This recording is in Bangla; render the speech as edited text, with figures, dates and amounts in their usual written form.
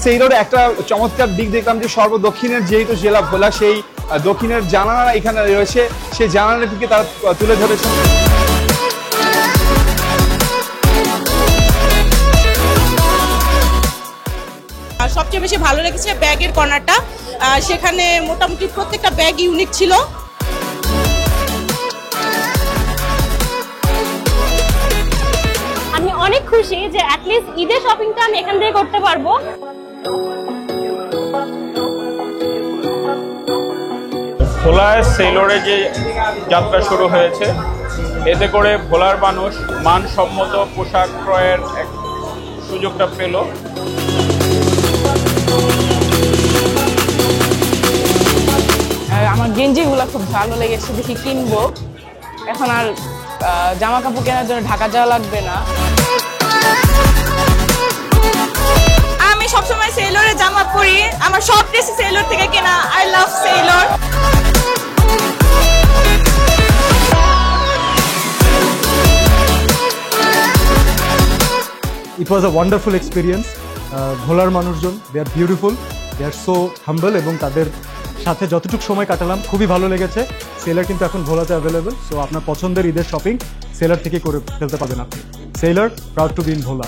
সেইরোর একটা চমৎকার দিক দেখলাম যে সর্বদক্ষিণের যেহেতু জেলা ভোলা, সেই দক্ষিণের জানালা এখানে রয়েছে, সেই জানালাটিকে তারা তুলে ধরেছে। সবচেয়ে বেশি ভালো লেগেছে ব্যাগের কর্নারটা, সেখানে মোটামুটি প্রত্যেকটা ব্যাগ ইউনিক ছিল। আমি অনেক খুশি যে অ্যাটলিস্ট ঈদের শপিংটা আমি এখান থেকে করতে পারবো। ভোলায় সেইলরে যে যাত্রা শুরু হয়েছে, এতে করে ভোলার মানুষ মানসম্মত পোশাক ক্রয়ের এক সুযোগটা পেল। আমার গেঞ্জিগুলো খুব ভালো লেগেছে, দেখি কিনবো। এখন আর জামা কাপড় কেনার জন্য ঢাকা যাওয়া লাগবে না। আমি সবসময় সেইলরে জামা পরি, আমার সব ড্রেস সেইলর থেকে কেনা। I love Sailor. It was a wonderful experience. ভোলার মানুষজন, they are beautiful, they are so humble, এবং তাদের সাথে যতটুকু সময় কাটালাম খুবই ভালো লেগেছে। সেলার কিন্তু এখন ভোলাতে অ্যাভেলেবল, সো আপনার পছন্দের ঈদের শপিং সেলার থেকে করে ফেলতে পারবেন আপনি। Seller, proud to be in Bhola.